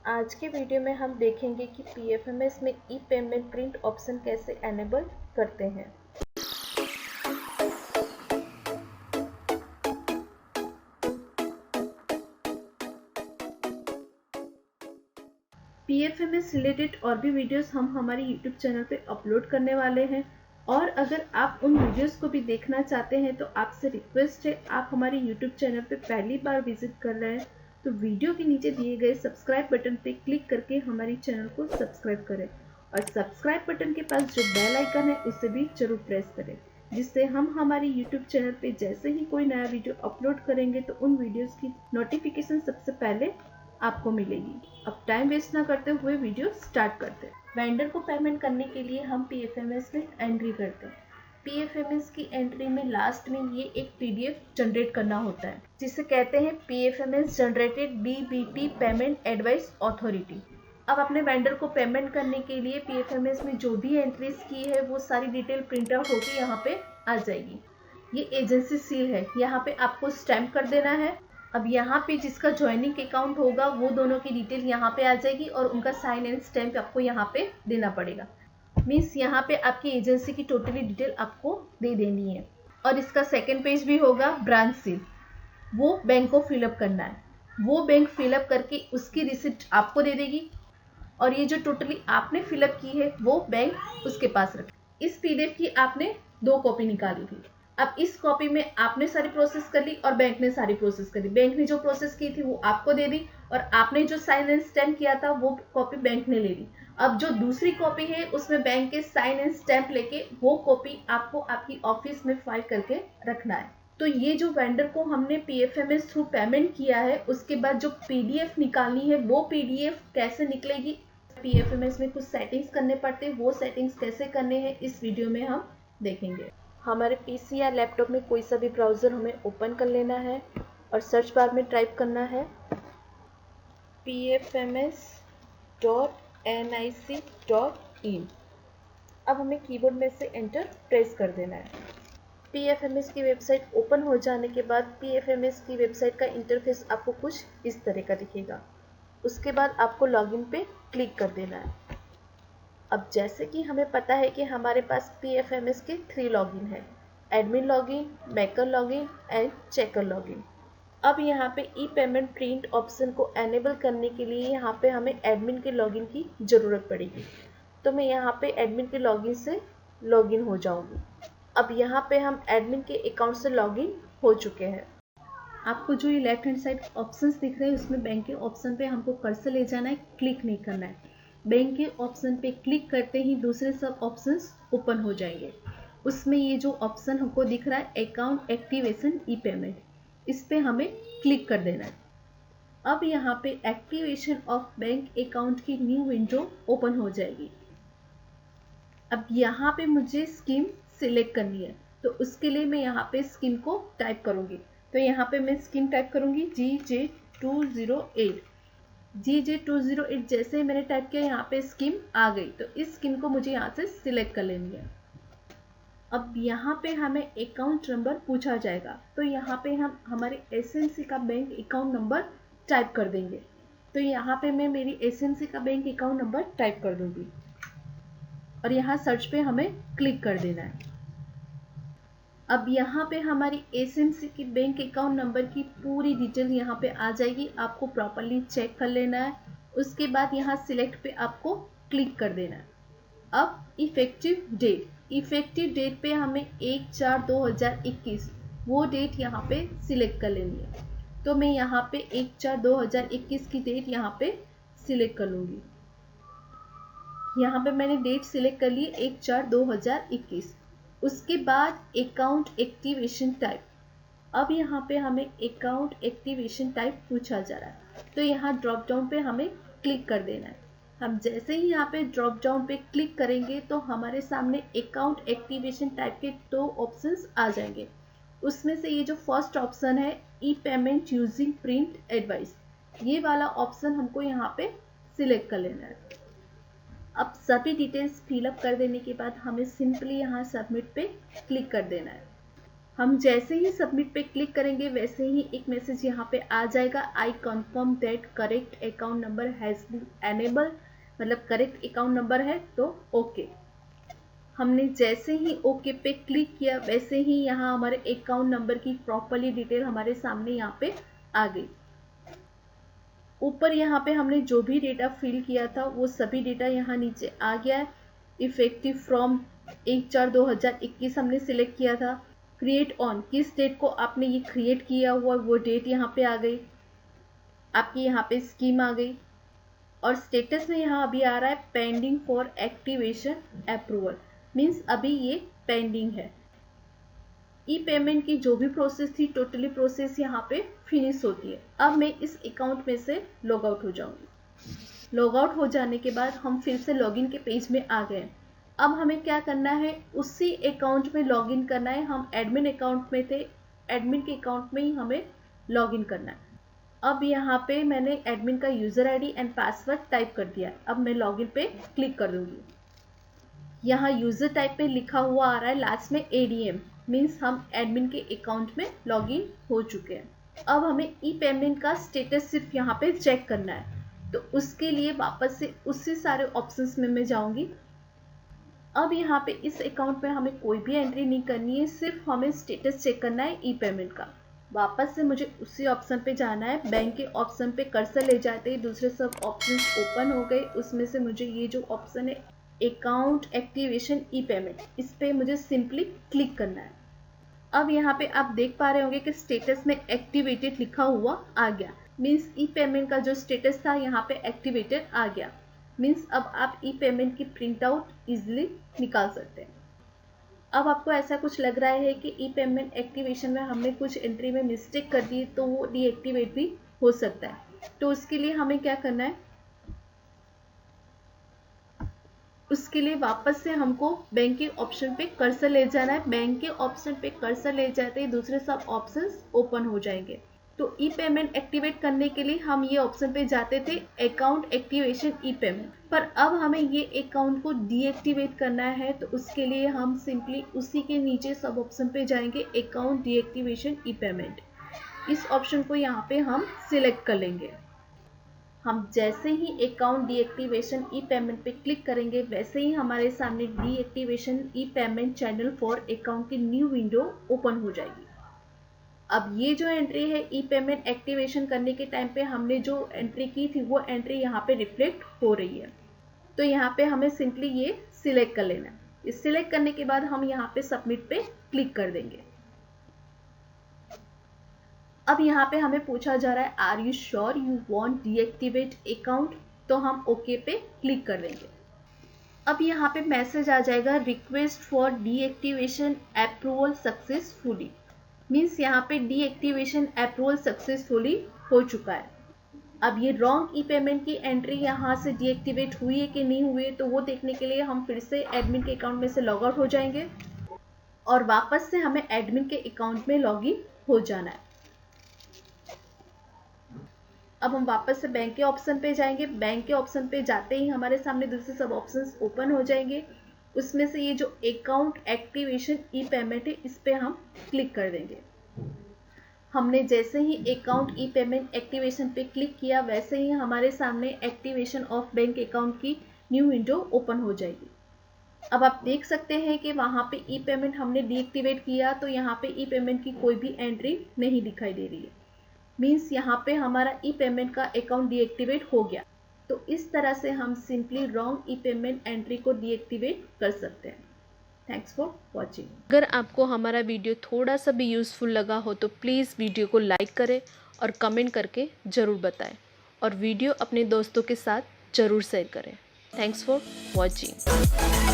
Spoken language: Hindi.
आज के वीडियो में हम देखेंगे कि पीएफएमएस में ई पेमेंट प्रिंट ऑप्शन कैसे एनेबल करते हैं। पीएफएमएस रिलेटेड और भी वीडियोस हम हमारे यूट्यूब चैनल पे अपलोड करने वाले हैं और अगर आप उन वीडियोस को भी देखना चाहते हैं तो आपसे रिक्वेस्ट है, आप हमारे यूट्यूब चैनल पे पहली बार विजिट कर रहे हैं तो वीडियो के नीचे दिए गए सब्सक्राइब बटन पे क्लिक करके हमारे चैनल को सब्सक्राइब करें और सब्सक्राइब बटन के पास जो बेल आइकन है उसे भी जरूर प्रेस करें, जिससे हम हमारे यूट्यूब चैनल पे जैसे ही कोई नया वीडियो अपलोड करेंगे तो उन वीडियोस की नोटिफिकेशन सबसे पहले आपको मिलेगी। अब टाइम वेस्ट ना करते हुए वीडियो स्टार्ट करते हैं। वेंडर को पेमेंट करने के लिए हम पीएफएमएस में एंट्री करते हैं। पीएफएमएस की एंट्री में लास्ट में ये एक पीडीएफ जनरेट करना होता है जिसे कहते हैं PFMS generated DBT payment advice authority. अब अपने वेंडर को पेमेंट करने के लिए पीएफएमएस में जो भी एंट्रीज की है वो सारी डिटेल प्रिंट आउट होकर यहाँ पे आ जाएगी। ये एजेंसी सील है, यहाँ पे आपको स्टैम्प कर देना है। अब यहाँ पे जिसका ज्वाइनिंग अकाउंट होगा वो दोनों की डिटेल यहाँ पे आ जाएगी और उनका साइन एंड स्टैम्प आपको यहाँ पे देना पड़ेगा। मीन्स यहाँ पे आपकी एजेंसी की टोटली डिटेल आपको दे देनी है। और इसका सेकेंड पेज भी होगा ब्रांच सील, वो बैंक को फिलअप करना है। वो बैंक फिलअप करके उसकी रिसिप्ट आपको दे देगी और ये जो टोटली आपने फिलअप की है वो बैंक उसके पास रखे। इस पीडीएफ की आपने 2 कॉपी निकाली थी। अब इस कॉपी में आपने सारी प्रोसेस कर ली और बैंक ने सारी प्रोसेस कर दी। बैंक ने जो प्रोसेस की थी वो आपको दे दी और आपने जो साइन एंड स्टैम्प किया था वो कॉपी बैंक ने ले ली। अब जो दूसरी कॉपी है उसमें बैंक के साइन एंड स्टैम्प लेके वो कॉपी आपको आपकी ऑफिस में फाइल करके रखना है। तो ये जो वेंडर को हमने पीएफएमएस थ्रू पेमेंट किया है उसके बाद जो पीडीएफ निकालनी है वो पीडीएफ कैसे निकलेगी, पीएफएमएस में कुछ सेटिंग्स करने पड़ते हैं, वो सेटिंग्स कैसे करने हैं इस वीडियो में हम देखेंगे। हमारे पीसी या लैपटॉप में कोई सा भी ब्राउज़र हमें ओपन कर लेना है और सर्च बार में टाइप करना है pfms.nic.in। अब हमें कीबोर्ड में से एंटर प्रेस कर देना है। पीएफएमएस की वेबसाइट ओपन हो जाने के बाद पीएफएमएस की वेबसाइट का इंटरफेस आपको कुछ इस तरह का दिखेगा। उसके बाद आपको लॉगिन पे क्लिक कर देना है। अब जैसे कि हमें पता है कि हमारे पास पीएफएमएस के 3 लॉगिन है, admin login, maker login and checker login. अब यहाँ पे ई पेमेंट प्रिंट ऑप्शन को एनेबल करने के लिए यहाँ पे हमें एडमिन के लॉगिन की ज़रूरत पड़ेगी। तो मैं यहाँ पे एडमिन के लॉगिन से लॉगिन हो जाऊँगी। अब यहाँ पे हम एडमिन के अकाउंट से लॉगिन हो चुके हैं। आपको जो ये लेफ्ट हैंड साइड ऑप्शंस दिख रहे हैं उसमें बैंक के ऑप्शन पे हमको कर्सर ले जाना है, क्लिक नहीं करना है। बैंक के ऑप्शन पे क्लिक करते ही दूसरे सब ऑप्शंस ओपन हो जाएंगे। उसमें ये जो ऑप्शन हमको दिख रहा है अकाउंट एक्टिवेशन ई पेमेंट, इस पे हमें क्लिक कर देना है। अब यहाँ पे एक्टिवेशन ऑफ बैंक अकाउंट की न्यू विंडो ओपन हो जाएगी। अब यहाँ पे मुझे स्कीम सिलेक्ट करनी है तो उसके लिए मैं यहाँ पे स्कीम को टाइप करूँगी। तो यहाँ पे मैं स्कीम टाइप करूँगी GJ208। GJ208 जैसे ही मैंने टाइप किया यहाँ पे स्कीम आ गई, तो इस स्कीम को मुझे यहाँ से सिलेक्ट कर लेनी है। अब यहाँ पे हमें अकाउंट नंबर पूछा जाएगा तो यहाँ पे हम हमारे एसएनसी का बैंक अकाउंट नंबर टाइप कर देंगे। तो यहाँ पे मैं मेरी एसएनसी का बैंक अकाउंट नंबर टाइप कर दूँगी और यहाँ सर्च पे हमें क्लिक कर देना है। अब यहाँ पे हमारी एसएनसी की बैंक अकाउंट नंबर की पूरी डिटेल यहाँ पे आ जाएगी। आपको प्रॉपरली चेक कर लेना है। उसके बाद यहाँ सिलेक्ट पे आपको क्लिक कर देना है। अब इफेक्टिव डेट पे हमें 1/4/2021 वो डेट यहाँ पे सिलेक्ट कर लेनी है। तो मैं यहाँ पे 1/4/2021 की डेट यहाँ पे सिलेक्ट कर लूँगी। यहाँ पे मैंने डेट सिलेक्ट कर ली 1/4/2021। उसके बाद अकाउंट एक्टिवेशन टाइप। अब यहाँ पे हमें अकाउंट एक्टिवेशन टाइप पूछा जा रहा है तो यहाँ ड्रॉप डाउन पे हमें क्लिक कर देना है। हम जैसे ही यहाँ पे ड्रॉप डाउन पे क्लिक करेंगे तो हमारे सामने अकाउंट एक्टिवेशन टाइप के 2 ऑप्शंस आ जाएंगे। उसमें से ये जो फर्स्ट ऑप्शन है ई पेमेंट यूजिंग प्रिंट एडवाइस, ये वाला ऑप्शन हमको यहाँ पे सिलेक्ट कर लेना है। अब सभी डिटेल्स फिलअप कर देने के बाद हमें सिंपली यहाँ सबमिट पे क्लिक कर देना है। हम जैसे ही सबमिट पे क्लिक करेंगे वैसे ही एक मैसेज यहाँ पे आ जाएगा, I confirm that correct account number has been enable, मतलब करेक्ट अकाउंट नंबर है तो ओके। हमने जैसे ही ओके पे क्लिक किया वैसे ही यहाँ हमारे अकाउंट नंबर की प्रॉपरली डिटेल हमारे सामने यहाँ पे आ गई। ऊपर यहाँ पे हमने जो भी डेटा फिल किया था वो सभी डेटा यहाँ नीचे आ गया है। इफेक्टिव फ्रॉम 1/4/2021 हमने सिलेक्ट किया था। क्रिएट ऑन, किस डेट को आपने ये क्रिएट किया हुआ वो डेट यहाँ पे आ गई, आपकी यहाँ पे स्कीम आ गई। और स्टेटस में यहाँ अभी आ रहा है pending for activation approval, means अभी ये पेंडिंग है। ई पेमेंट की जो भी प्रोसेस थी टोटली प्रोसेस यहाँ पे फिनिश होती है। अब मैं इस अकाउंट में से लॉग आउट हो जाऊंगी। लॉग आउट हो जाने के बाद हम फिर से लॉगिन के पेज में आ गए। अब हमें क्या करना है, उसी अकाउंट में लॉगिन करना है। हम एडमिन अकाउंट में थे, एडमिन के अकाउंट में ही हमें लॉगिन करना है। अब यहाँ पे मैंने एडमिन का user ID and password type कर दिया है। अब मैं लॉगिन पे क्लिक कर दूंगी। यहाँ यूजर टाइप पे लिखा हुआ आ रहा है लास्ट में ADM, मीन्स हम एडमिन के अकाउंट में लॉगिन हो चुके हैं। अब हमें ई पेमेंट का स्टेटस सिर्फ यहाँ पे चेक करना है, तो उसके लिए वापस से उसी सारे ऑप्शंस में मैं जाऊंगी। अब यहाँ पे इस अकाउंट में हमें कोई भी एंट्री नहीं करनी है, सिर्फ हमें स्टेटस चेक करना है ई पेमेंट का। वापस से मुझे उसी ऑप्शन पे जाना है। बैंक के ऑप्शन पे कर्सर ले जाते ही दूसरे सब ऑप्शंस ओपन हो गए। उसमें से मुझे ये जो ऑप्शन है अकाउंट एक्टिवेशन ई पेमेंट, इस पे मुझे सिंपली क्लिक करना है। अब यहाँ पे आप देख पा रहे होंगे कि स्टेटस में एक्टिवेटेड लिखा हुआ आ गया, मीन्स ई पेमेंट का जो स्टेटस था यहाँ पे एक्टिवेटेड आ गया। मीन्स अब आप ई पेमेंट की प्रिंट आउट ईजिली निकाल सकते हैं। अब आपको ऐसा कुछ लग रहा है कि ई पेमेंट एक्टिवेशन में हमने कुछ एंट्री में मिस्टेक कर दी तो वो डीएक्टिवेट भी हो सकता है, तो उसके लिए हमें क्या करना है, उसके लिए वापस से हमको बैंक के ऑप्शन पे कर्सर ले जाना है। बैंक के ऑप्शन पे कर्सर ले जाते ही दूसरे सब ऑप्शंस ओपन हो जाएंगे। तो ई पेमेंट एक्टिवेट करने के लिए हम ये ऑप्शन पे जाते थे अकाउंट एक्टिवेशन ई पेमेंट, पर अब हमें ये अकाउंट को डीएक्टिवेट करना है, तो उसके लिए हम सिंपली उसी के नीचे सब ऑप्शन पे जाएंगे अकाउंट डीएक्टिवेशन ई पेमेंट। इस ऑप्शन को यहाँ पे हम सिलेक्ट कर लेंगे। हम जैसे ही अकाउंट डीएक्टिवेशन ई पेमेंट पे क्लिक करेंगे वैसे ही हमारे सामने deactivation E payment channel for account की न्यू विंडो ओपन हो जाएगी। अब ये जो एंट्री है ई पेमेंट एक्टिवेशन करने के टाइम पे हमने जो एंट्री की थी वो एंट्री यहाँ पे रिफ्लेक्ट हो रही है। तो यहाँ पे हमें सिंपली ये सिलेक्ट कर लेना है। इस सिलेक्ट करने के बाद हम यहाँ पे सबमिट पे क्लिक कर देंगे। अब यहाँ पे हमें पूछा जा रहा है are you sure you want deactivate account, तो हम ओके पे क्लिक कर देंगे। अब यहाँ पे मैसेज आ जाएगा request for deactivation approval successfully, means यहाँ पे डीएक्टिवेशन अप्रूवल सक्सेसफुली हो चुका है। अब ये रॉन्ग ई पेमेंट की एंट्री यहाँ से डीएक्टिवेट हुई है कि नहीं हुई है, तो वो देखने के लिए हम फिर से एडमिन के अकाउंट में से लॉग आउट हो जाएंगे और वापस से हमें एडमिन के अकाउंट में लॉगिन हो जाना है। अब हम वापस से बैंक के ऑप्शन पे जाएंगे। बैंक के ऑप्शन पे जाते ही हमारे सामने दूसरे सब ऑप्शंस ओपन हो जाएंगे। उसमें से ये जो अकाउंट एक्टिवेशन ई पेमेंट है इस पे हम क्लिक कर देंगे। हमने जैसे ही अकाउंट ई पेमेंट एक्टिवेशन पे क्लिक किया वैसे ही हमारे सामने एक्टिवेशन ऑफ बैंक अकाउंट की न्यू विंडो ओपन हो जाएगी। अब आप देख सकते हैं कि वहाँ पे ई पेमेंट हमने डीएक्टिवेट किया तो यहाँ पे ई पेमेंट की कोई भी एंट्री नहीं दिखाई दे रही है, मीन्स यहाँ पे हमारा ई पेमेंट का अकाउंट डीएक्टिवेट हो गया। तो इस तरह से हम सिंपली रॉन्ग ई पेमेंट एंट्री को डीएक्टिवेट कर सकते हैं। Thanks for watching. अगर आपको हमारा वीडियो थोड़ा सा भी यूज़फुल लगा हो तो प्लीज़ वीडियो को लाइक करें और कमेंट करके ज़रूर बताएं और वीडियो अपने दोस्तों के साथ ज़रूर शेयर करें। Thanks for watching.